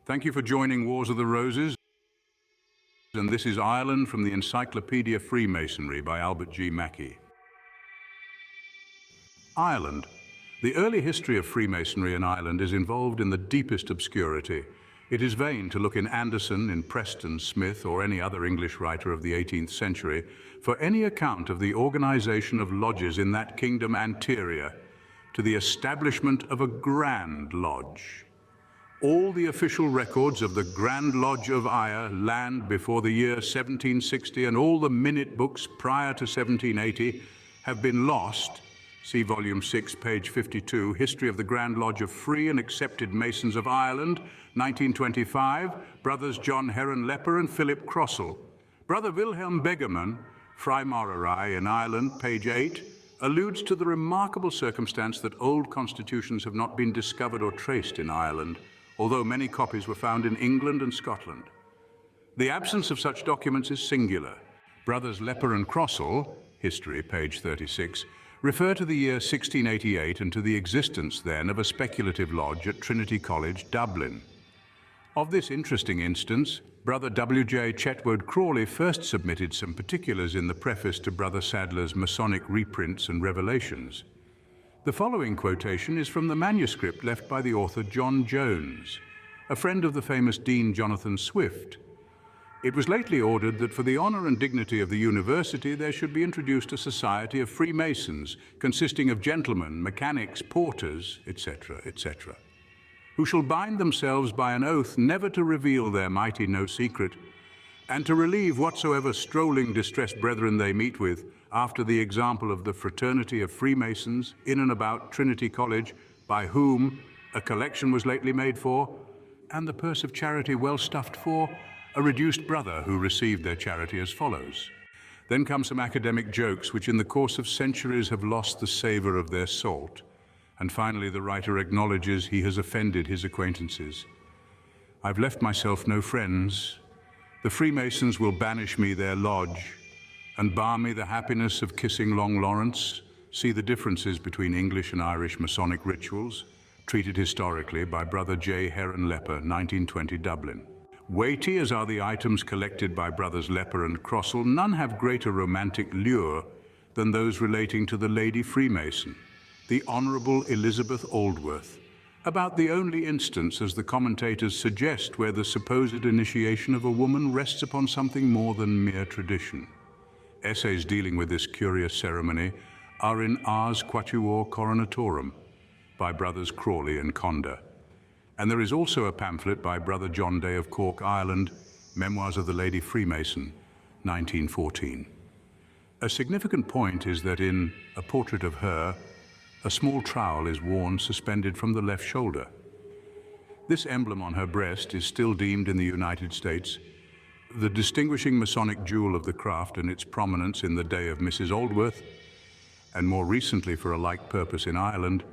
Thank you for joining Wars of the Roses, and this is Ireland from the Encyclopedia of Freemasonry by Albert G. Mackey. Ireland. The early history of Freemasonry in Ireland is involved in the deepest obscurity. It is vain to look in Anderson, in Preston, Smith, or any other English writer of the 18th century for any account of the organization of lodges in that kingdom anterior to the establishment of a Grand Lodge. All the official records of the Grand Lodge of Ireland before the year 1760 and all the minute books prior to 1780 have been lost. See Volume 6, page 52, History of the Grand Lodge of Free and Accepted Masons of Ireland, 1925, Brothers John Heron Lepper and Philip Crossall. Brother Wilhelm Begerman, Freimaurerei in Ireland, page 8, alludes to the remarkable circumstance that old constitutions have not been discovered or traced in Ireland, although many copies were found in England and Scotland. The absence of such documents is singular. Brothers Lepper and Crossall, History, page 36, refer to the year 1688 and to the existence then of a speculative lodge at Trinity College, Dublin. Of this interesting instance, Brother W.J. Chetwood Crawley first submitted some particulars in the preface to Brother Sadler's Masonic Reprints and Revelations. The following quotation is from the manuscript left by the author John Jones, a friend of the famous Dean Jonathan Swift. It was lately ordered that for the honor and dignity of the university there should be introduced a society of Freemasons, consisting of gentlemen, mechanics, porters, etc., etc., who shall bind themselves by an oath never to reveal their mighty no secret, and to relieve whatsoever strolling distressed brethren they meet with, after the example of the fraternity of Freemasons in and about Trinity College, by whom a collection was lately made for, and the purse of charity well stuffed for, a reduced brother who received their charity as follows. Then come some academic jokes which in the course of centuries have lost the savor of their salt, and finally the writer acknowledges he has offended his acquaintances. I've left myself no friends. The Freemasons will banish me their lodge, and bar me the happiness of kissing Long Lawrence. See the differences between English and Irish Masonic rituals, treated historically by Brother J. Heron Lepper, 1920 Dublin. Weighty as are the items collected by Brothers Lepper and Crossall, none have greater romantic lure than those relating to the Lady Freemason, the Honourable Elizabeth Aldworth, about the only instance, as the commentators suggest, where the supposed initiation of a woman rests upon something more than mere tradition. Essays dealing with this curious ceremony are in Ars Quatuor Coronatorum by Brothers Crawley and Conder. And there is also a pamphlet by Brother John Day of Cork, Ireland, Memoirs of the Lady Freemason, 1914. A significant point is that in a portrait of her, a small trowel is worn suspended from the left shoulder. This emblem on her breast is still deemed in the United States the distinguishing Masonic jewel of the craft, and its prominence in the day of Mrs. Aldworth, and more recently for a like purpose in Ireland,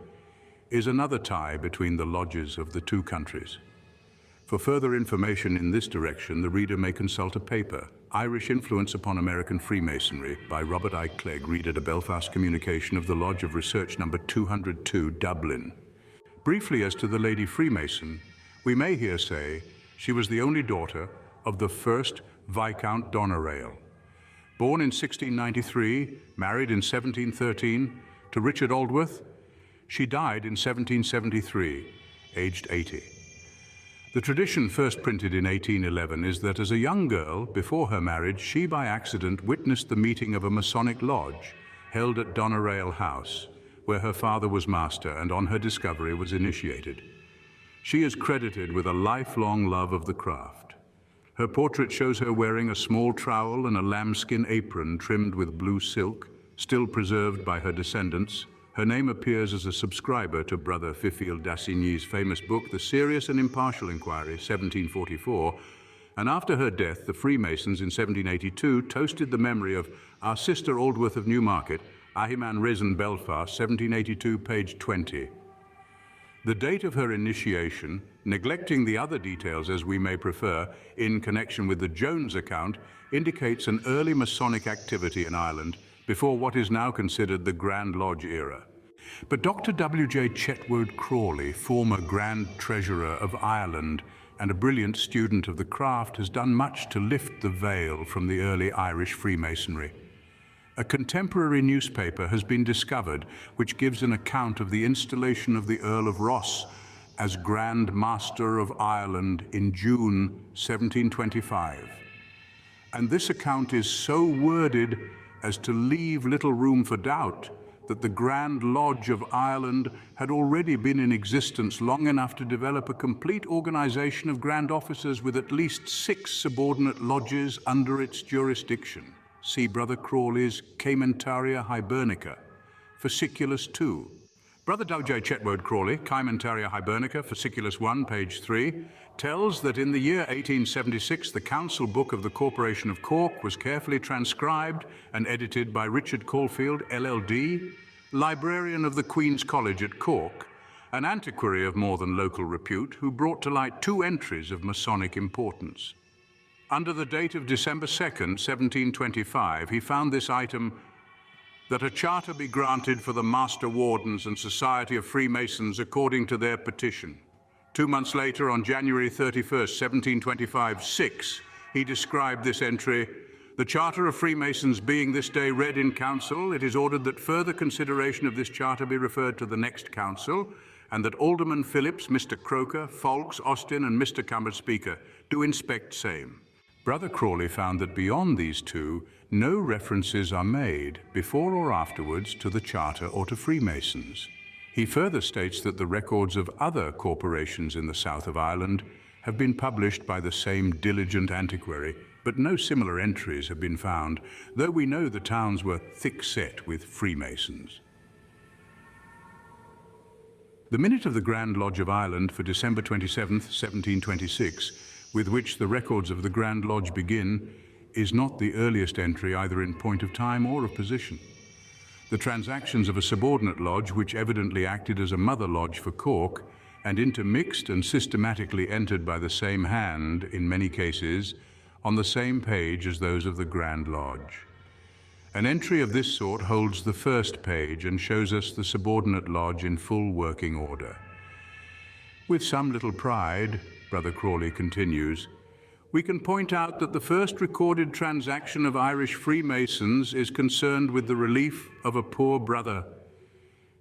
is another tie between the lodges of the two countries. For further information in this direction, the reader may consult a paper, Irish Influence upon American Freemasonry, by Robert I. Clegg, read at a Belfast communication of the Lodge of Research number 202, Dublin. Briefly as to the Lady Freemason, we may here say she was the only daughter of the first Viscount Doneraile. Born in 1693, married in 1713 to Richard Aldworth, she died in 1773, aged 80. The tradition, first printed in 1811, is that as a young girl, before her marriage, she by accident witnessed the meeting of a Masonic lodge held at Doneraile House, where her father was master, and on her discovery was initiated. She is credited with a lifelong love of the craft. Her portrait shows her wearing a small trowel and a lambskin apron trimmed with blue silk, still preserved by her descendants. Her name appears as a subscriber to Brother Fifield d'Assigny's famous book, The Serious and Impartial Inquiry, 1744, and after her death, the Freemasons in 1782 toasted the memory of our sister Aldworth of Newmarket, Ahiman Risen, Belfast, 1782, page 20. The date of her initiation, neglecting the other details as we may prefer, in connection with the Jones account, indicates an early Masonic activity in Ireland before what is now considered the Grand Lodge era. But Dr. W.J. Chetwood Crawley, former Grand Treasurer of Ireland, and a brilliant student of the craft, has done much to lift the veil from the early Irish Freemasonry. A contemporary newspaper has been discovered which gives an account of the installation of the Earl of Ross as Grand Master of Ireland in June 1725. And this account is so worded as to leave little room for doubt that the Grand Lodge of Ireland had already been in existence long enough to develop a complete organization of grand officers with at least 6 subordinate lodges under its jurisdiction. See Brother Crawley's Caimentaria Hibernica, Fasciculus 2. Brother W.J. Chetwode Crawley, Caimentaria Hibernica, Fasciculus 1, page 3, tells that in the year 1876, the Council Book of the Corporation of Cork was carefully transcribed and edited by Richard Caulfield, LL.D., librarian of the Queen's College at Cork, an antiquary of more than local repute, who brought to light 2 entries of Masonic importance. Under the date of December 2nd, 1725, he found this item: that a charter be granted for the Master Wardens and Society of Freemasons according to their petition. 2 months later, on January 31st, 1725, 6, he described this entry: the Charter of Freemasons being this day read in council, it is ordered that further consideration of this charter be referred to the next council, and that Alderman Phillips, Mr. Croker, Folks, Austin, and Mr. Cumber Speaker do inspect same. Brother Crawley found that beyond these 2, no references are made, before or afterwards, to the Charter or to Freemasons. He further states that the records of other corporations in the south of Ireland have been published by the same diligent antiquary, but no similar entries have been found, though we know the towns were thick-set with Freemasons. The minute of the Grand Lodge of Ireland for December 27th, 1726, with which the records of the Grand Lodge begin, is not the earliest entry either in point of time or of position. The transactions of a subordinate lodge, which evidently acted as a mother lodge for Cork, and intermixed and systematically entered by the same hand, in many cases, on the same page as those of the Grand Lodge. An entry of this sort holds the first page and shows us the subordinate lodge in full working order. With some little pride, Brother Crawley continues, we can point out that the first recorded transaction of Irish Freemasons is concerned with the relief of a poor brother.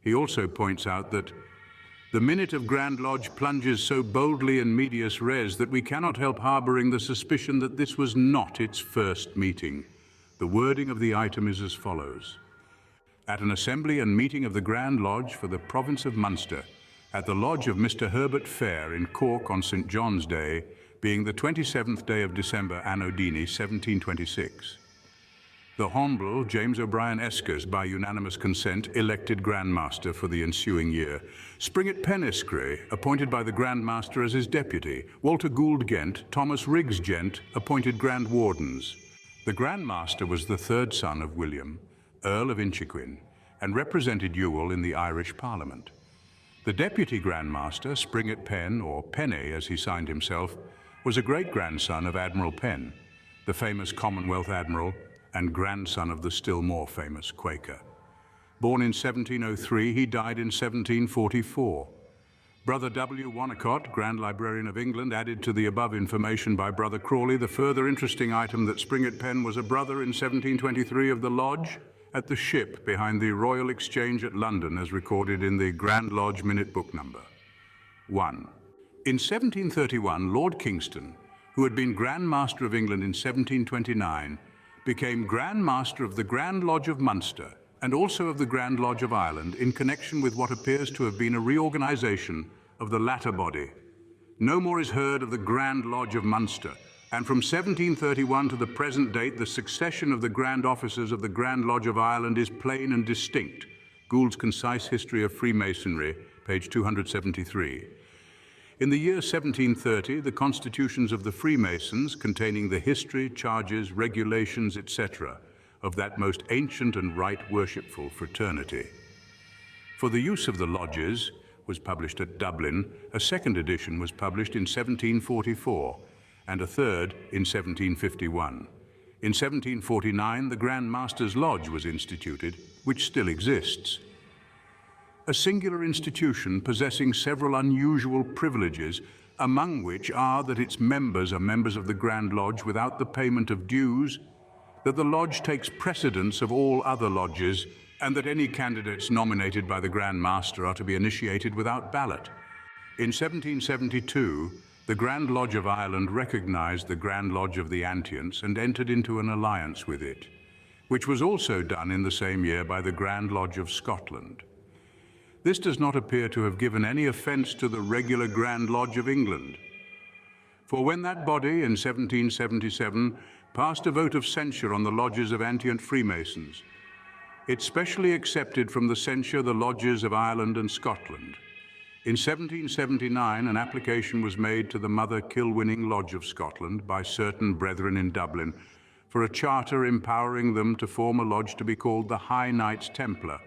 He also points out that the minute of Grand Lodge plunges so boldly in medias res that we cannot help harboring the suspicion that this was not its first meeting. The wording of the item is as follows: at an assembly and meeting of the Grand Lodge for the province of Munster, at the lodge of Mr. Herbert Fair in Cork on St. John's Day, being the 27th day of December, Anno Dini, 1726. The Honourable James O'Brien Eskers, by unanimous consent, elected Grand Master for the ensuing year. Springett Peniscray, appointed by the Grand Master as his deputy. Walter Gould Gent, Thomas Riggs Gent, appointed Grand Wardens. The Grand Master was the 3rd son of William, Earl of Inchiquin, and represented Ewell in the Irish Parliament. The Deputy Grand Master, Springett Penn, or Penny as he signed himself, was a great-grandson of Admiral Penn, the famous Commonwealth Admiral and grandson of the still more famous Quaker. Born in 1703, he died in 1744. Brother W. Wonnacott, Grand Librarian of England, added to the above information by Brother Crawley the further interesting item that Springett Penn was a brother in 1723 of the Lodge at the Ship behind the Royal Exchange at London, as recorded in the Grand Lodge Minute Book Number. 1. In 1731, Lord Kingston, who had been Grand Master of England in 1729, became Grand Master of the Grand Lodge of Munster and also of the Grand Lodge of Ireland in connection with what appears to have been a reorganization of the latter body. No more is heard of the Grand Lodge of Munster, and from 1731 to the present date, the succession of the Grand Officers of the Grand Lodge of Ireland is plain and distinct. Gould's Concise History of Freemasonry, page 273. In the year 1730, the constitutions of the Freemasons, containing the history, charges, regulations, etc., of that most ancient and right worshipful fraternity. For the use of the lodges, was published at Dublin, a second edition was published in 1744, and a third in 1751. In 1749, the Grand Master's Lodge was instituted, which still exists. A singular institution possessing several unusual privileges among which are that its members are members of the Grand Lodge without the payment of dues, that the Lodge takes precedence of all other lodges, and that any candidates nominated by the Grand Master are to be initiated without ballot. In 1772, the Grand Lodge of Ireland recognized the Grand Lodge of the Antients and entered into an alliance with it, which was also done in the same year by the Grand Lodge of Scotland. This does not appear to have given any offense to the regular Grand Lodge of England. For when that body in 1777 passed a vote of censure on the lodges of Antient Freemasons, it specially accepted from the censure the lodges of Ireland and Scotland. In 1779, an application was made to the Mother Kilwinning Lodge of Scotland by certain brethren in Dublin for a charter empowering them to form a lodge to be called the High Knights Templar.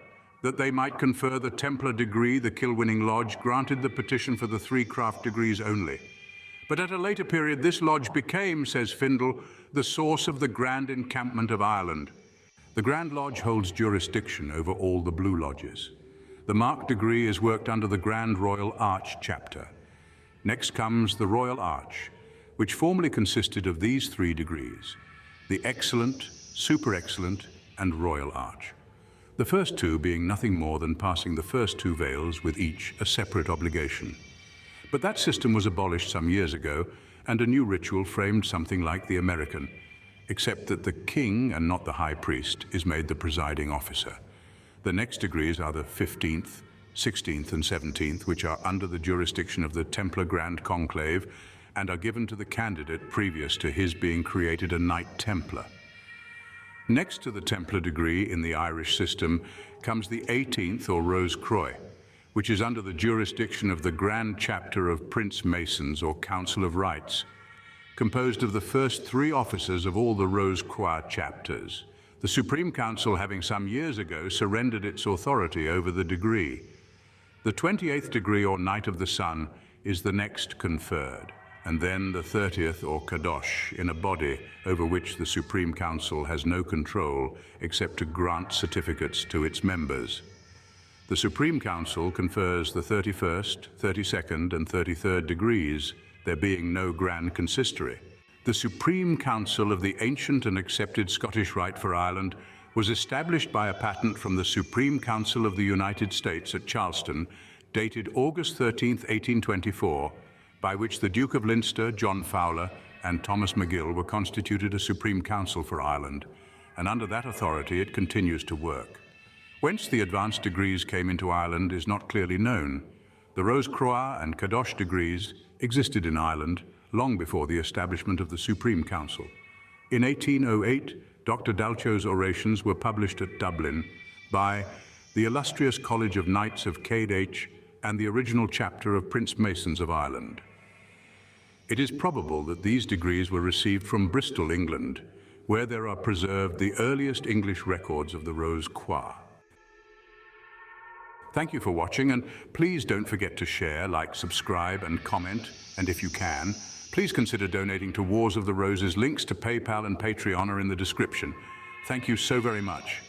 That they might confer the Templar degree, the Kilwinning Lodge granted the petition for the 3 craft degrees only. But at a later period, this lodge became, says Findle, the source of the Grand Encampment of Ireland. The Grand Lodge holds jurisdiction over all the Blue Lodges. The marked degree is worked under the Grand Royal Arch chapter. Next comes the Royal Arch, which formerly consisted of these 3 degrees: the Excellent, Super Excellent, and Royal Arch. The first 2 being nothing more than passing the first 2 veils with each a separate obligation. But that system was abolished some years ago, and a new ritual framed something like the American, except that the king, and not the high priest, is made the presiding officer. The next degrees are the 15th, 16th, and 17th, which are under the jurisdiction of the Templar Grand Conclave and are given to the candidate previous to his being created a Knight Templar. Next to the Templar degree in the Irish system comes the 18th or Rose Croix, which is under the jurisdiction of the Grand Chapter of Prince Masons or Council of Rights, composed of the first 3 officers of all the Rose Croix chapters, the Supreme Council having some years ago surrendered its authority over the degree. The 28th degree or Knight of the Sun is the next conferred, and then the 30th or Kadosh in a body over which the Supreme Council has no control except to grant certificates to its members. The Supreme Council confers the 31st, 32nd, and 33rd degrees, there being no Grand Consistory. The Supreme Council of the ancient and accepted Scottish Rite for Ireland was established by a patent from the Supreme Council of the United States at Charleston, dated August 13, 1824, by which the Duke of Leinster, John Fowler, and Thomas McGill were constituted a Supreme Council for Ireland, and under that authority it continues to work. Whence the advanced degrees came into Ireland is not clearly known. The Rose Croix and Kadosh degrees existed in Ireland long before the establishment of the Supreme Council. In 1808, Dr. Dalcho's orations were published at Dublin by the illustrious College of Knights of Enghsh and the original chapter of Prince Masons of Ireland. It is probable that these degrees were received from Bristol, England, where there are preserved the earliest English records of the Rose Croix. Thank you for watching, and please don't forget to share, like, subscribe, and comment. And if you can, please consider donating to Wars of the Roses. Links to PayPal and Patreon are in the description. Thank you so very much.